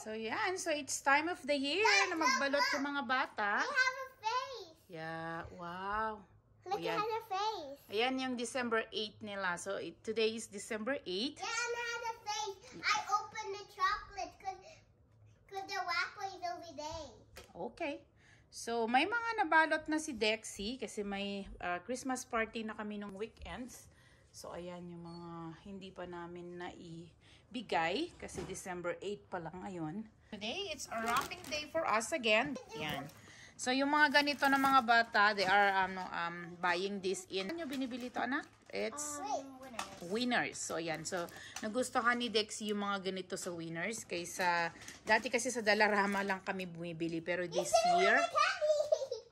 So, yan. So, it's time of the year na magbalot yung mga bata. I have a face. Yeah. Wow. Look, it has a face. Ayan yung December 8 nila. So, today is December 8. Yeah, and it has a face. I opened the chocolate because the waffle is over there. Okay. So, may mga nabalot na si Dexy kasi may Christmas party na kami nung weekends. So, ayan yung mga hindi pa namin naibigay kasi December 8 pa lang ngayon. Today, it's a wrapping day for us again. Ayan. So, yung mga ganito na mga bata, they are buying this in. Ano yung binibili to, anak? It's Winners. So, ayan. So, nagustuhan ni Dexy yung mga ganito sa Winners. Kaysa, dati kasi sa Dalarama lang kami bumibili. Pero this year,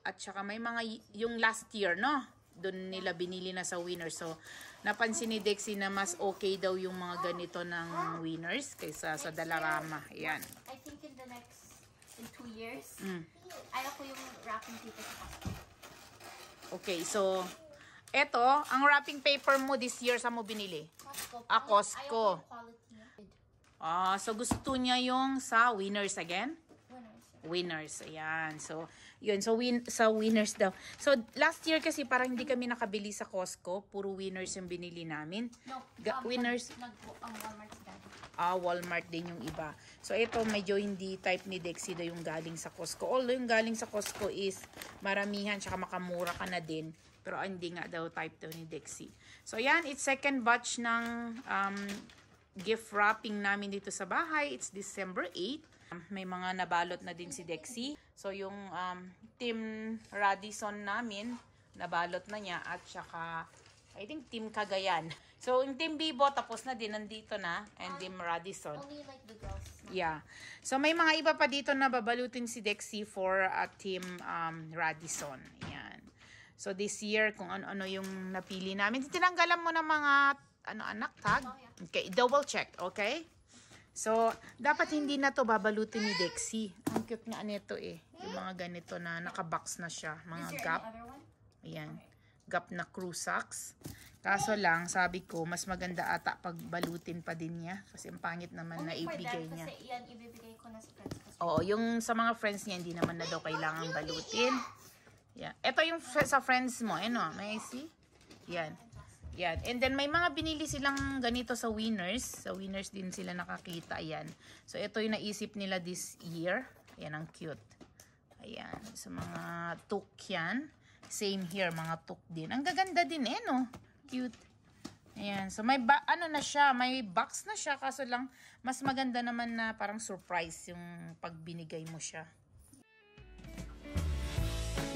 at saka may mga, yung last year, no? Doon nila binili na sa Winners. So, napansin ni Dexy na mas okay daw yung mga ganito ng Winners kaysa sa Dalarama. Ayan. I think in the next, in 2 years, ayaw ko yung wrapping paper sa Costco. Okay, so, eto, ang wrapping paper mo this year, saan mo binili? Costco. Costco. Ayaw ko yung quality. So gusto niya yung sa Winners again? Winners. Winners, ayan. So, yun. So, sa Winners daw. So, last year kasi parang hindi kami nakabili sa Costco. Puro Winners yung binili namin. No, Winners. Walmart sa dati. Walmart din yung iba. So, ito medyo hindi type ni Dexy daw yung galing sa Costco. Although yung galing sa Costco is maramihan, tsaka makamura ka na din. Pero hindi nga daw type daw ni Dexy. So, ayan. It's second batch ng gift wrapping namin dito sa bahay. It's December 8. May mga nabalot na din si Dexy. So, yung Team Radisson namin, nabalot na niya. At saka, I think Team Cagayan. So, yung Team Bibo, tapos na din. Nandito na. And Team Radisson. Only like the girls. Yeah. So, may mga iba pa dito na babalutin si Dexy for Team Radisson. Ayan. So, this year, kung ano-ano yung napili namin. Tinanggalan mo ng mga anak tag. Okay, double check, okay? So, dapat hindi na to babalutin ni Dexy. Ang cute nga nito eh. Yung mga ganito na nakabox na siya. Mga Gap. Ayan. Gap na crew socks. Kaso lang, sabi ko, mas maganda ata pag balutin pa din niya. Kasi ang pangit naman na ibigay niya. Kasi yan, ibibigay ko na sa friends. Oo, yung sa mga friends niya, hindi naman na daw kailangan balutin. Yeah. Ito yung sa friends mo. Ano, may I see? Yan. Yan. And then, may mga binili silang ganito sa Winners. Sa Winners din sila nakakita. Ayan. So, ito yung naisip nila this year. Ayan, ang cute. Ayan. So, mga took yan. Same here, mga took din. Ang gaganda din eh, no? Cute. Ayan. So, may ano na siya. May box na siya. Kaso lang, mas maganda naman na parang surprise yung pag binigay mo siya.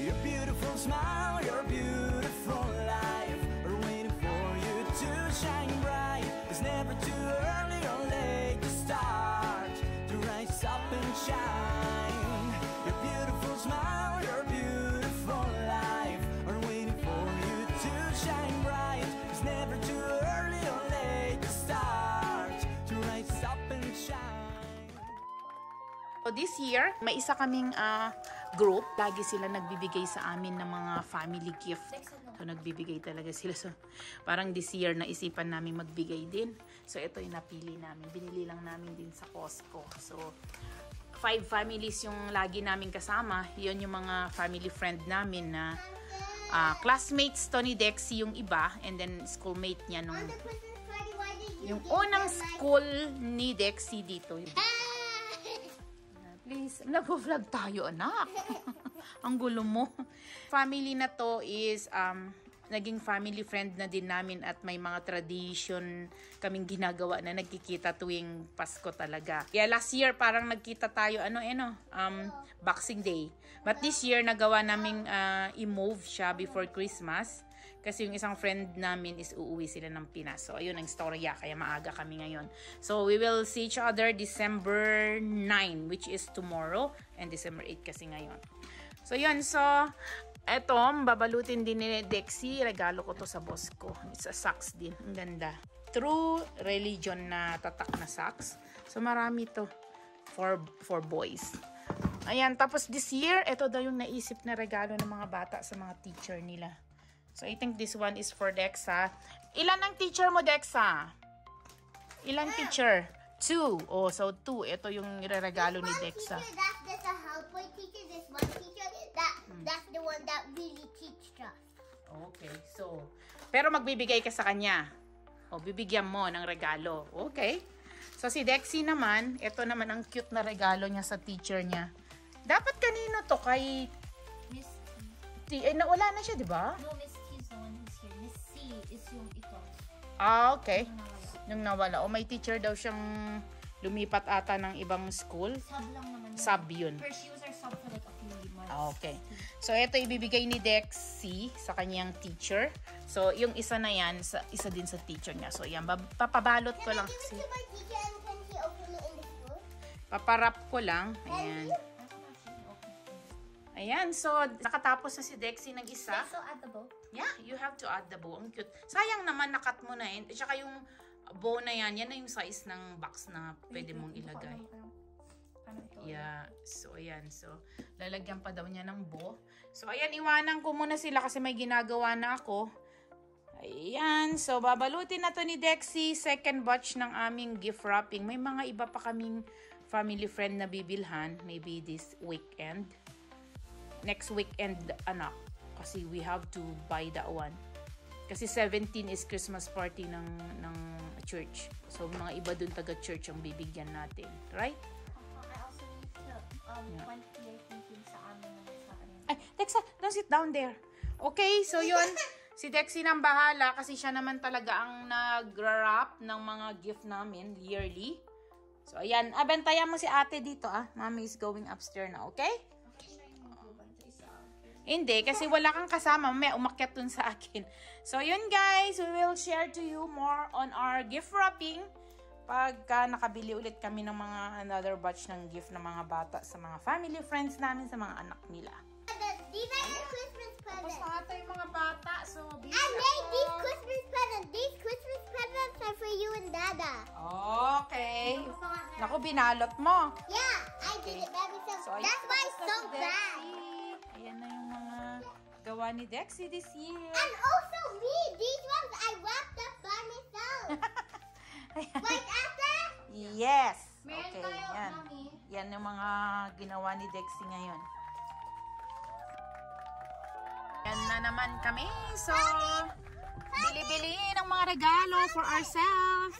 Your beautiful smile, your beautiful life are waiting for you to shine bright. It's never too early or late to start, to rise up and shine. Your beautiful smile, your beautiful life are waiting for you to shine bright. It's never too early or late to start, to rise up and shine. So this year, may isa kaming group. Lagi sila nagbibigay sa amin ng mga family gift. So nagbibigay talaga sila. So parang this year naisipan namin magbigay din. So ito yung napili namin. Binili lang namin din sa Costco. So 5 families yung lagi namin kasama. Yun yung mga family friend namin na classmates to ni Dexy yung iba. And then schoolmate niya nung yung unang school ni Dexy dito. Please, nag-vlog tayo, anak. Ang gulo mo. Family na to is, naging family friend na din namin at may mga tradition kaming ginagawa na nagkikita tuwing Pasko talaga. Yeah, last year parang nagkita tayo, Boxing Day. But this year, nagawa naming i-move siya before Christmas. Kasi yung isang friend namin is uuwi sila ng Pinas. So, ayun ang storya. Kaya maaga kami ngayon. So, we will see each other December 9, which is tomorrow. And December 8 kasi ngayon. So, yun. So, eto, babalutin din ni Dexy. Regalo ko to sa boss ko. It's a socks din. Ang ganda. True religion na tatak na socks. So, marami to for boys. Ayan. Tapos, this year, eto daw yung naisip na regalo ng mga bata sa mga teacher nila. So, I think this one is for Dexa. Ilan ang teacher mo, Dexa? Ilang teacher? 2. Oh, so 2. Ito yung ireregalo ni Dexa. Teacher, that's a helper teacher. This one teacher, that's the one that really teaches us. Okay, so, pero magbibigay ka sa kanya. O, bibigyan mo ng regalo. Okay. So, si Dexy naman, ito naman ang cute na regalo niya sa teacher niya. Dapat kanino to? Kay Miss T. nawala na siya, di ba? No, Miss T is the one who's here. Miss C is yung ito. Ah, okay. Yung nawala. Nung nawala. O, may teacher daw siyang lumipat ata ng ibang school. Sub lang naman yun. Sub yun. Her she was our sub for like a few months. Ah, okay. So, ito ibibigay ni Dexy sa kanyang teacher. So, yung isa na yan, isa din sa teacher niya. So, yan. Papabalot ko Can I lang give it kasi. to my teacher and can she open it in the school? Paparap ko lang. Ayan. That's not she opened. Ayan. So, nakatapos na si Dexy ng isa. So add the bow. Yeah, you have to add the bow. Ang cute. Sayang naman, nakat mo na yun. At saka yung bow na yan, yan na yung size ng box na pwede mong ilagay. Ano ito? Yeah. So, ayan. So, lalagyan pa daw niya ng bow. So, ayan. Iwanan ko muna sila kasi may ginagawa na ako. Ayan. So, babalutin na to ni Dexy. Second batch ng aming gift wrapping. May mga iba pa kaming family friend na bibilhan. Maybe this weekend. Next weekend, anak. Kasi we have to buy that one. Kasi 17 is Christmas party ng church. So, mga iba dun taga-church ang bibigyan natin. Right? I also need to 20 I think yung sa amin na sa amin. Ay, Dexa, don't sit down there. Okay, so yun. Si Dexy nang bahala kasi siya naman talaga ang nag-wrap ng mga gift namin yearly. So, ayan. Bantayan mo si ate dito, ah. Mommy is going upstairs na, okay? Hindi, kasi wala kang kasama. May umakyat dun sa akin. So, yun guys. We will share to you more on our gift wrapping. Pagka nakabili ulit kami ng mga another batch ng gift ng mga bata sa mga family friends namin, sa mga anak nila. These are your Christmas Tapos presents. na ata yung mga bata. So, busy I made these ako. Christmas presents. These Christmas presents are for you and Dada. Okay. Naku, binalot mo. Yeah, I did it by myself. So, ayan, That's why tapos it's na so si bad. Dexy. Ayan na yung mga gawa ni Dexy this year. And also me, these ones I wrapped up by myself. Like after? Yes. Meron Okay, tayo, yan. Mami. Yan yung mga ginawa ni Dexy ngayon. Yan na naman kami. So, bili-bili ng mga regalo for ourselves.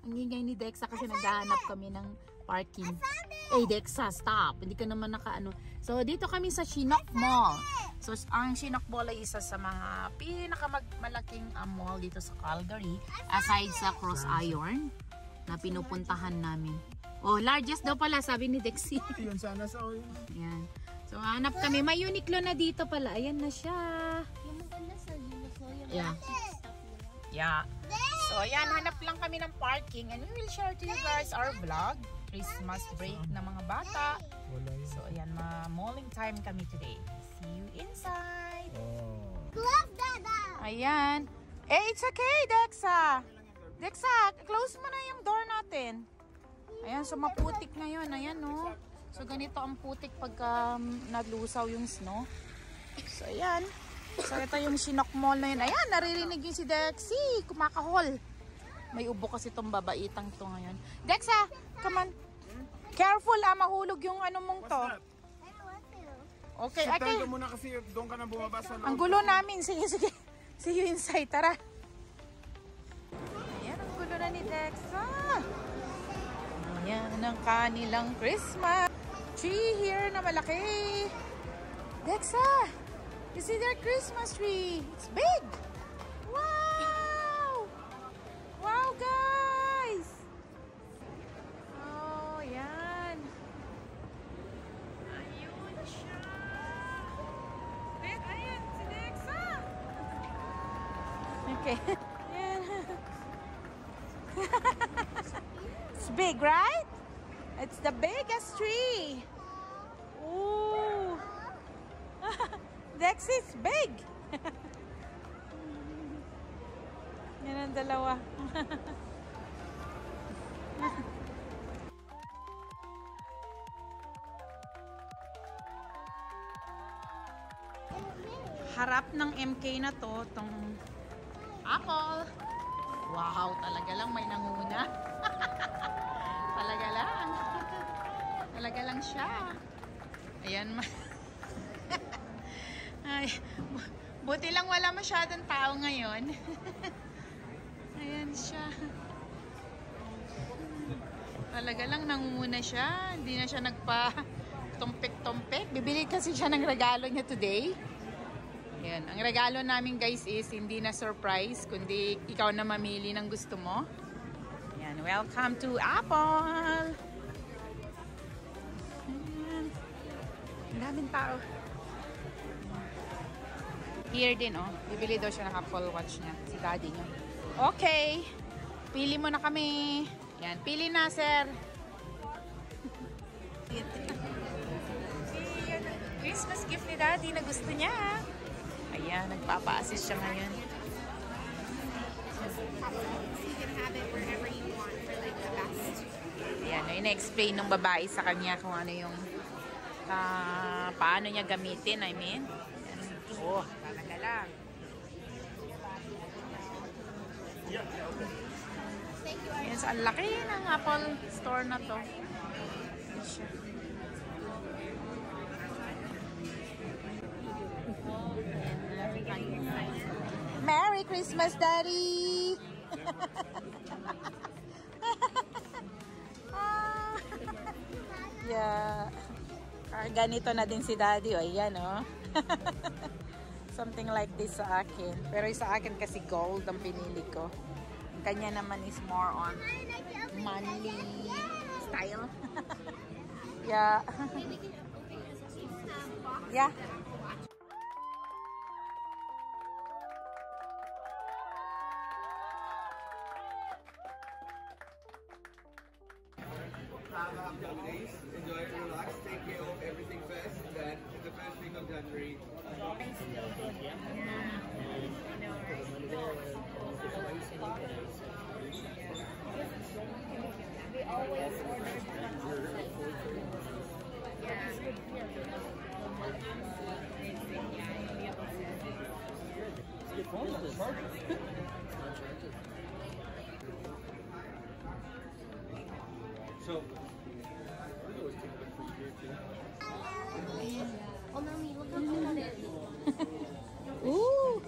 Ang ingay ni Dexa kasi naghahanap kami ng parking. Eh, Dexa, stop. Hindi ka naman nakaano. So, dito kami sa Chinook Mall. So, ang Chinook Mall ay isa sa mga pinakamalaking mall dito sa Calgary. Aside sa Cross Iron na pinupuntahan namin. Oh, largest daw pala, sabi ni Dexy. Yun sana sa oil. Yan. So, hanap kami. May Uniqlo na dito pala. Ayan na siya. Yung maganda sa Uniqlo, yung Yeah. stuff nila. Yeah. So, ayan. Hanap lang kami ng parking and we will share to you guys our vlog. Christmas break ng mga bata. Wala yun. So, ayan. Ma-malling time kami today. See you inside. Oh. Love Dada. Ayan. Eh, it's okay, Dexa. Dexa, close mo na yung door natin. Ayan, so maputik na yun. Ayan, no. So, ganito ang putik pagka naglusaw yung snow. So, ayan. So, ito yung Chinook Mall na yun. Ayan, naririnig yung si Dexy. Kumakahol. May ubo kasi itong babaitang to ngayon. Dexa, come on. Careful, mahulog yung ano mong to. What's that? I don't want to. Okay, Sit okay. down ka muna kasi doon ka na bumaba sa loob. Ang gulo namin. Sige, sige. See you inside. Tara. Ayan, ang gulo na ni Dexa. Ayan ang kanilang Christmas tree here na malaki. Dexa, you see their Christmas tree? It's big. Wow! Wow, guys! Oh, yan. Ayun siya. Ayan, si Dexa. Okay. Yan. It's big, right? It's the biggest tree. Ooh. Dexy's big. Yan ang dalawa. Harap ng MK na to, tong apple. Wow, talaga lang may nanguna. Talaga lang. Talaga lang siya. Ayan. Ay, buti lang wala masyadong tao ngayon. Ayan siya. Talaga lang nangunguna siya. Hindi na siya nagpa-tumpik-tumpik. Bibili kasi siya ng regalo niya today. Ayan. Ang regalo namin guys is hindi na surprise, kundi ikaw na mamili ng gusto mo. Ayan. Welcome to Apple! Ayan. Ang daming tao. Here din, oh. Bibili daw siya ng Apple Watch niya. Si daddy niya. Okay. Pili mo na kami. Yan. Pili na, sir. Christmas gift ni daddy na gusto niya. Ayan. Nagpapa-assist siya ngayon. So you can have it wherever you want for like the best. Ayan. Ina-explain ng babae sa kanya kung ano yung paano niya gamitin. I mean. Oh, talaga lang. Yes, ang laki ng Apple store na to. Merry Christmas, Daddy! Yeah. Ganito na din si Daddy. O, ayan, oh. Something like this sa akin. Pero sa akin kasi gold ang pinili ko. Ang kanya naman is more on manly style. Yeah. Yeah. Have a couple days. Enjoy, relax, take care of everything first. Then, in the first week of January. We always order So, Oh, mommy, look at it. Ooh!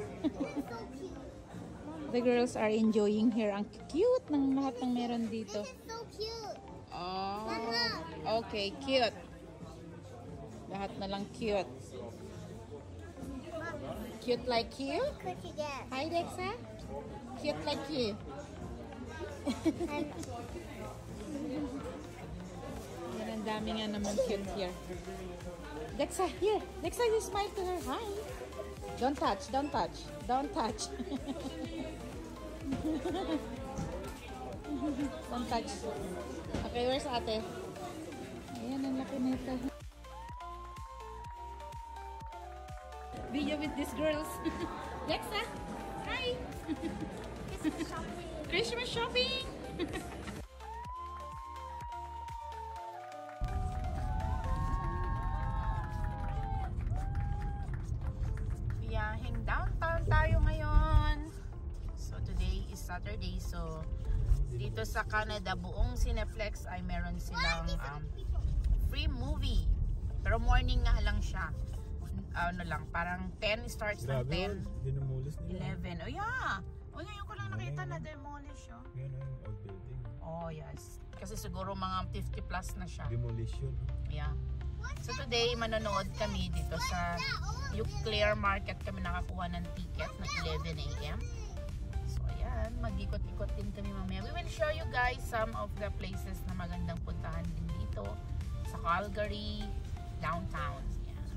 The girls are enjoying here. Ang cute ng lahat ng meron dito. This is so cute. Oh, okay, cute. Lahat na lang cute. Cute like you? Could you get? Hi, Dexa. Cute like you. Yan, ang dami nga naman cute here. Dexa, here. Dexa, you smile to her. Hi. Don't touch, don't touch. Don't touch. Don't touch. Okay, where's ate? Ayan, ang laki nito. Video with these girls. Dexa, hi. Christmas shopping. Biyaheng downtown tayo ngayon. So today is Saturday. So dito sa Canada, buong Cineplex ay meron silang free movie. Pero morning nga lang siya. Ano lang, parang 10 starts ng 10. Dinumulis nila. 11. Oh yeah. O ngayon ko lang nakita na demolish. Oh. Yan ang old building. Oh yes. Kasi siguro mga 50 plus na siya. Demolition. Yeah. So today, manonood kami dito sa Euclair Market. Kami nakakuha ng ticket na 11 AM. So ayan, mag-ikot-ikot din kami mamaya. We will show you guys some of the places na magandang puntahan din dito sa Calgary, downtown. Yan.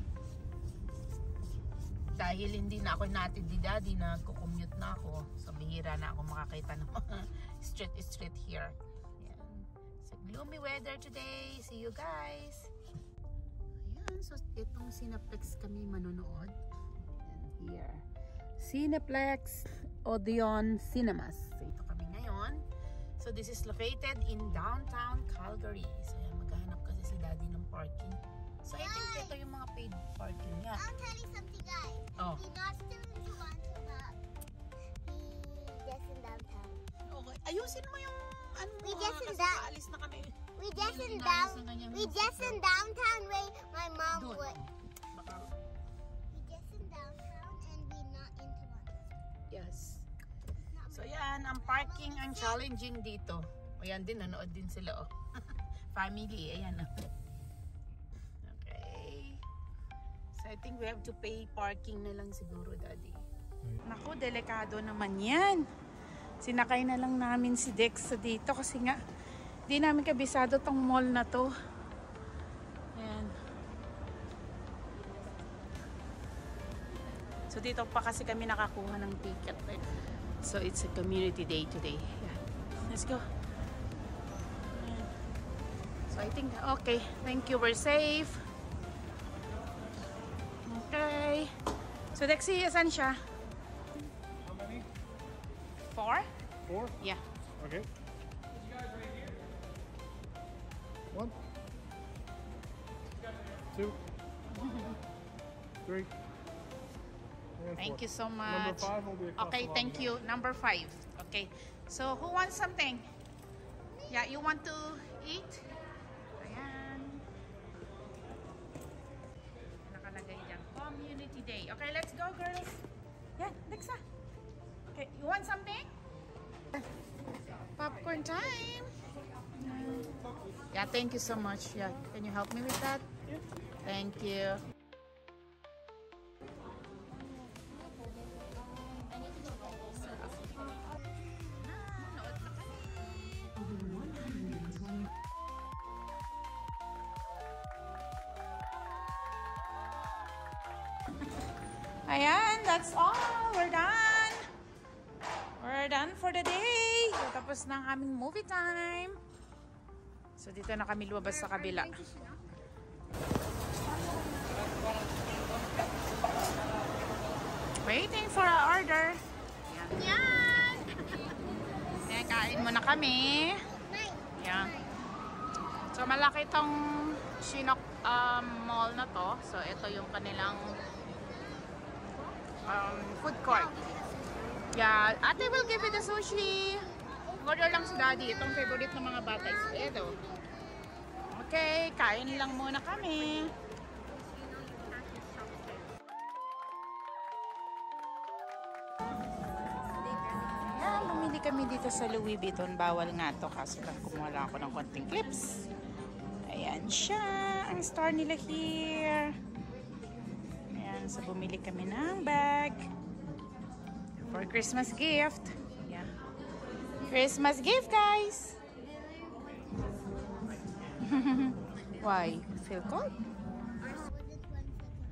Dahil hindi na ako natin di daddy, nagko-commute na ako. So bihira na ako makakita ng mga street here. Yan. So gloomy weather today. See you guys. So, itong Cineplex kami manonood. And here. Cineplex Odeon Cinemas. So, ito kami ngayon. So, this is located in downtown Calgary. So, yan, maghahanap kasi si daddy ng parking. So, I think ito yung mga paid parking niya. I'll tell you something, guys. Oh. He not still to want to just in downtown. Okay. Ayusin mo yung ano mo We ha, just in kasi that- paalis na kami. We just in Inayos na kanyang we just in downtown where my mom Doon. would. Baka, We just in downtown and we not in Toronto. yes. So yan, ang parking ang challenging dito. O yan din, nanood din sila oh. Family, ayan oh. Okay. So I think we have to pay parking na lang siguro, Daddy. Naku, delikado naman yan. Sinakay na lang namin si Dex sa dito kasi nga di namin kabisado tong mall na to. Ayan. So dito pa kasi kami nakakuha ng ticket. So it's a community day today. Yeah. Let's go. Ayan. So I think, okay. Thank you. We're safe. Okay. So Dexy, asan siya? How many? 4? 4? Yeah. Okay. One. 2. 3. Thank you so Number much. 5 will be across Okay, the thank lobby. you. Number 5. Okay. So, who wants something? Yeah, you want to eat? Ayan. Nakalagay dyan. Community Day. Okay, let's go, girls. Yan, Lexa. Okay, you want something? Popcorn time. Yeah, thank you so much. Yeah, can you help me with that? Thank you. Ayan, that's all. We're done. We're done for the day. Tapos ng aming movie time. So, dito na kami lumabas sa kabila. Waiting for our order. Yan. Yan, kain muna kami. Yan. So, malaki tong Chinook mall na to. So, ito yung kanilang food court. Yeah, ate will give you the sushi. Order lang si Daddy. Itong favorite ng mga bata. Ito. Okay, kain lang muna kami. Yan, bumili kami dito sa Louis Vuitton. Bawal nga to kaso lang kumuha lang ako ng konting clips. Ayan siya. Ang store nila here. Ayan, so bumili kami ng bag. For Christmas gift. Yeah. Christmas gift, guys. Why? Feel cold?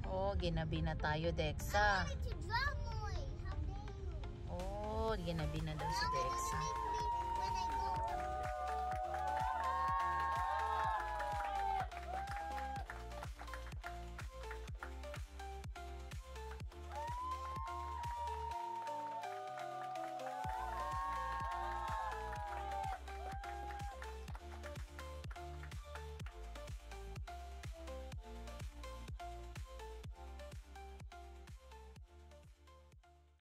Oh, ginabi na tayo, Dexa. To draw more. How dare you? Oh, ginabi na daw si Dexa. Make me